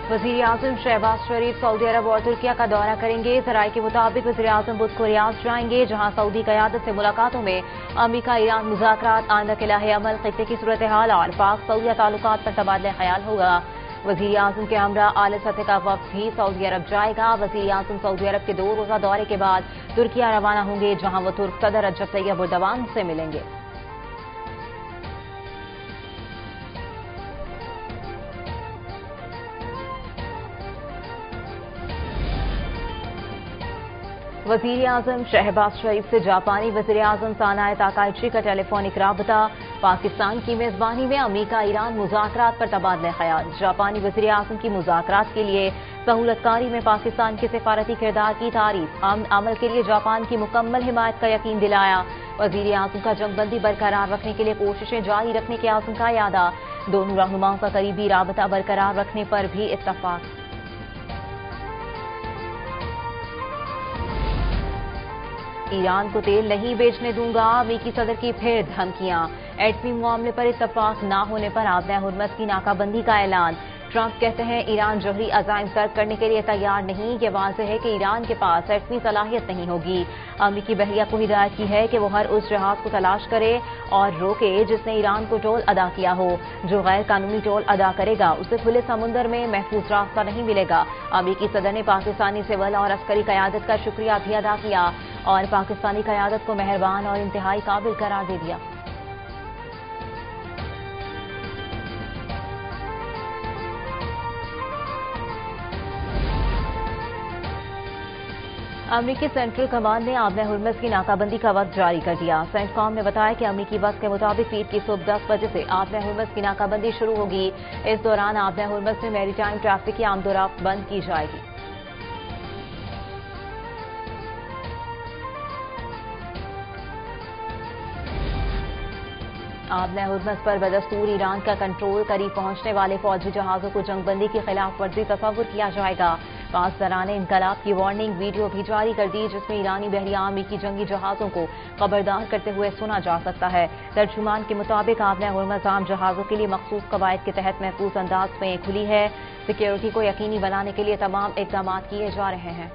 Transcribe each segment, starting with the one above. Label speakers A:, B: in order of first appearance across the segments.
A: वज़ीर आज़म शहबाज शरीफ सऊदी अरब और तुर्किया का दौरा करेंगे। ज़राए के मुताबिक वज़ीर आज़म बुध को रियाद जाएंगे, जहां सऊदी क़यादत से मुलाकातों में अमरीका ईरान मुज़ाकरात, आइंदा के लाहे अमल, खित्ते की सूरत हाल और पाक सऊदिया ताल्लुकात पर तबादला ख्याल होगा। वज़ीर आज़म के हमरा आला सतह का वफ़द भी सऊदी अरब जाएगा। वज़ीर आज़म सऊदी अरब के 2 रोज़ा दौरे के बाद तुर्किया रवाना होंगे, जहां वो तुर्क सदर रजब तैयब एर्दोगान से मिलेंगे। वज़ीर आज़म शहबाज शरीफ से जापानी वज़ीर आज़म सानाए ताकाइची का टेलीफोनिक राबता। पाकिस्तान की मेज़बानी में अमरीका ईरान मुज़ाकरात पर तबादला ख्याल। जापानी वज़ीर आज़म की मुज़ाकरात के लिए सहूलतकारी में पाकिस्तान के सिफारती किरदार की तारीफ। अमल के लिए जापान की मुकम्मल हिमायत का यकीन दिलाया। वज़ीर आज़म का जंगबंदी बरकरार रखने के लिए कोशिशें जारी रखने के आज़म का यादा। दोनों रहनुमाओं का करीबी राबता बरकरार रखने पर भी इत्तफाक। ईरान को तेल नहीं बेचने दूंगा, अमरीकी सदर की फिर धमकियां। एटमी मामले पर इत्तफाक न होने पर आबना हुर्मत की नाकाबंदी का ऐलान। ट्रंप कहते हैं ईरान जौहरी अज़ाइम तर्क करने के लिए तैयार नहीं। ये वाज़ेह है कि ईरान के पास एटमी सलाहियत नहीं होगी। अमरीकी बहरिया को हिदायत की है कि वो हर उस जहाज को तलाश करे और रोके जिसने ईरान को टोल अदा किया हो। जो गैर कानूनी टोल अदा करेगा उसे खुले समुंदर में महफूज रास्ता नहीं मिलेगा। अमरीकी सदर ने पाकिस्तानी सिविल और अस्करी क़यादत का शुक्रिया भी अदा किया और पाकिस्तानी क़यादत को मेहरबान और इंतहाई काबिल करार दे दिया। अमरीकी सेंट्रल कमांड ने आबना हुर्मस की नाकाबंदी का वक्त जारी कर दिया। सेंटकॉम ने बताया कि अमरीकी वक्त के मुताबिक पीर की सुबह 10 बजे से आबना हुर्मस की नाकाबंदी शुरू होगी। इस दौरान आबना हुर्मस में मैरीटाइम ट्रैफिक की आमदोरफ्त बंद की जाएगी। आबना हुर्मस पर बदस्तूर ईरान का कंट्रोल, करीब पहुंचने वाले फौजी जहाजों को जंगबंदी की खिलाफ वर्जी तस्वुर किया जाएगा। पास दराने इनकलाब की वार्निंग वीडियो भी जारी कर दी, जिसमें ईरानी बहरिया अमरीकी जंगी जहाजों को खबरदार करते हुए सुना जा सकता है। तर्जुमान के मुताबिक आबना हुर्मस आम जहाजों के लिए मखसूस कवायद के तहत महफूज अंदाज में खुली है। सिक्योरिटी को यकीनी बनाने के लिए तमाम इकदाम किए जा रहे हैं।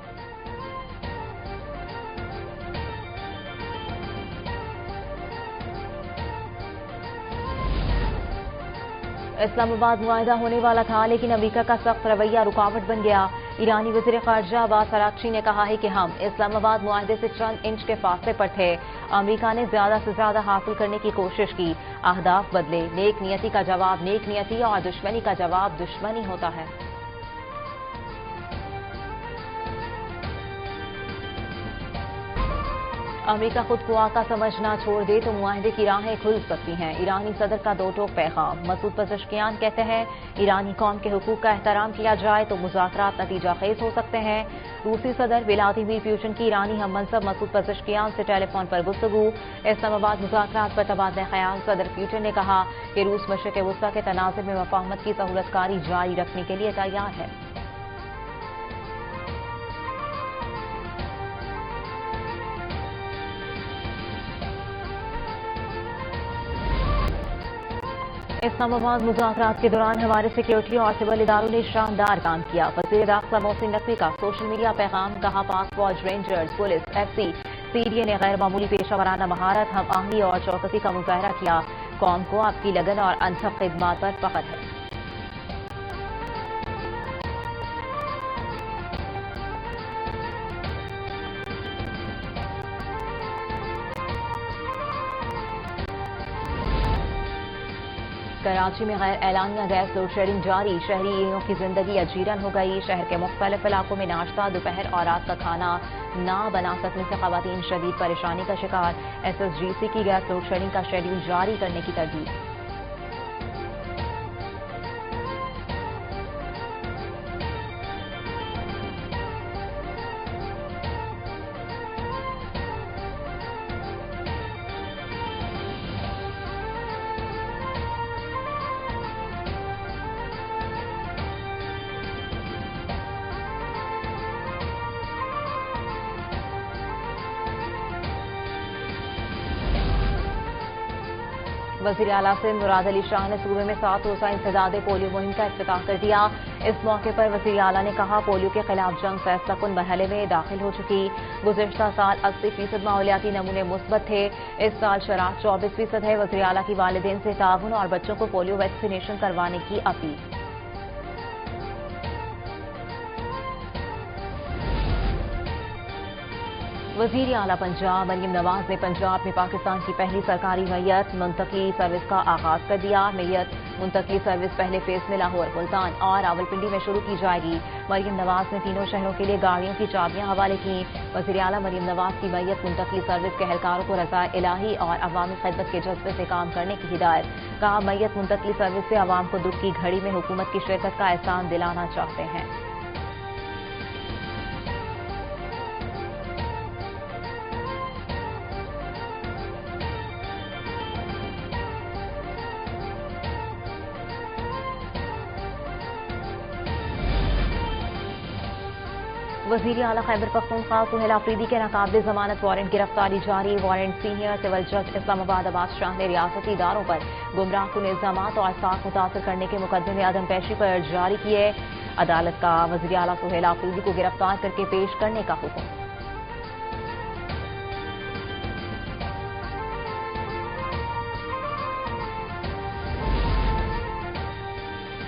A: इस्लामाबाद मुआहिदा होने वाला था, लेकिन अमरीका का सख्त रवैया रुकावट बन गया। ईरानी वज़ीर ख़ारिजा अब्बास अराग़ची ने कहा है कि हम इस्लामाबाद मुआहिदे से चंद इंच के फासले पर थे। अमरीका ने ज्यादा से ज्यादा हासिल करने की कोशिश की, अहदाफ बदले। नेक नियति का जवाब नेक नियति और दुश्मनी का जवाब दुश्मनी होता है। अमरीका खुद को आका समझना छोड़ दे तो मुआहिदे की राहें खुल सकती हैं। ईरानी सदर का दो टोक पैगाम। मसूद पज़ेश्कियान कहते हैं ईरानी कौम के हुकूक का एहतराम किया जाए तो मुज़ाकरात नतीजा खेज हो सकते हैं। रूसी सदर व्लादिमीर पुतिन की ईरानी हम मनसब मसूद पज़ेश्कियान से टेलीफोन पर गुफ्तगू। इस्लामाबाद मुज़ाकरात पर तबादला ख्याल। सदर पुतिन ने कहा कि रूस मशरिक़ वुस्ता के तनाज़ुर में मफाहमत की सहूलतकारी जारी रखने के लिए तैयार है। इस्लामाबाद मुज़ाकरात के दौरान हमारे सिक्योरिटी और सिविल इदारों ने शानदार काम किया। वज़ीर दाखिला मोहसिन नकवी का सोशल मीडिया पैगाम। कहा पाक फौज, रेंजर्स, पुलिस, एफसी, सीडीए ने गैर मामूली पेशा वराना महारत, हम आहंगी और चौकसी का मुजाहरा किया। कौम को आपकी लगन और अनथक खिदमत पर फख्र है। कराची में गैर एलानिया गैस लोड शेडिंग जारी। शहरियों की जिंदगी अजीरन हो गई। शहर के मुख्तलिफ इलाकों में नाश्ता, दोपहर और रात का खाना ना बना सकने से खवातीन शदीद परेशानी का शिकार। SSGC की गैस लोड शेडिंग का शेड्यूल जारी करने की तरदीद। वज़ीर आला सिंध मुराद अली शाह ने सूबे में 7 रोज़ा इंसदाद पोलियो मुहिम का इफ्तिताह कर दिया। इस मौके पर वज़ीर आला ने कहा, पोलियो के खिलाफ जंग फैसलाकुन मरहले में दाखिल हो चुकी। गुज़िश्ता साल 80% माहौलियाती नमूने मुस्बत थे, इस साल शराह 24% है। वज़ीर आला की वालिदैन से ताउन और बच्चों को पोलियो वैक्सीनेशन करवाने की अपील। वज़ीर आला पंजाब मरियम नवाज ने पंजाब में पाकिस्तान की पहली सरकारी मैयत मुंतकली सर्विस का आगाज कर दिया। मैयत मुंतकली सर्विस पहले फेज में लाहौर, मुल्तान और रावलपिंडी में शुरू की जाएगी। मरियम नवाज ने तीनों शहरों के लिए गाड़ियों की चाबियां हवाले की। वज़ीर आला मरियम नवाज की मैयत मुंतकली सर्विस के एहलकारों को रज़ाए इलाही और अवामी खिदमत के जज्बे से काम करने की हिदायत। कहा, मैयत मुंतकली सर्विस से अवाम को दुख की घड़ी में हुकूमत की शिरकत का एहसान दिलाना चाहते हैं। वज़ीर आला खैबर पख्तूनख्वा सुहेल आफरीदी के नाकाबिले जमानत वारंट गिरफ्तारी जारी। वारंट सीनियर सिविल जज इस्लामाबाद अब्बास शाह ने रियासती इदारों पर गुमराहकुन इल्जामात और साख मुतासर करने के मुकदमे में अदम पेशी पर जारी किए। अदालत का वज़ीर आला सुहेल आफरीदी को गिरफ्तार करके पेश करने का हुक्म।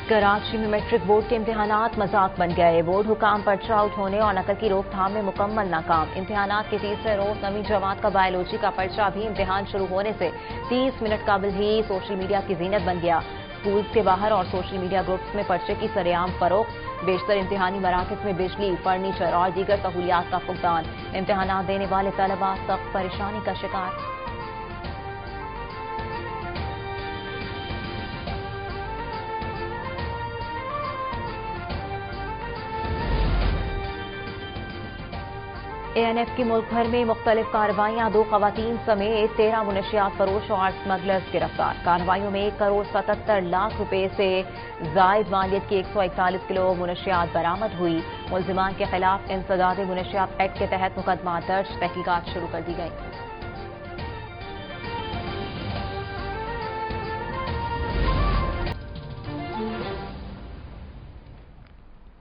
A: कराची में मैट्रिक बोर्ड के इम्तिहानात मजाक बन गए। बोर्ड हुकाम पर्चा आउट होने और नकल की रोकथाम में मुकम्मल नाकाम। इम्तिहानात के तीसरे रोज 9वीं जमात का बायोलॉजी का पर्चा भी इम्तिहान शुरू होने से 30 मिनट कबल ही सोशल मीडिया की जीनत बन गया। स्कूल्स के बाहर और सोशल मीडिया ग्रुप्स में पर्चे की सरेआम फरोख्त। बेशतर इम्तिहानी मराकज़ में बिजली, फर्नीचर और दीगर सहूलियात का फुकदान। इम्तिहानात देने वाले तलबा सख्त परेशानी का शिकार। ANF की मुल्क भर में मुख्तलिफ कार्रवाइयाँ। 2 खवातीन समेत 13 मुनशियात फरोश और स्मगलर्स गिरफ्तार। कार्रवाइयों में 1,77,00,000 रुपए से जायद मालियत की 141 किलो मुनशियात बरामद हुई। मुल्जिमान के खिलाफ इंसदाद मुनशियात एक्ट के तहत मुकदमा दर्ज, तहकीकात शुरू कर दी गई।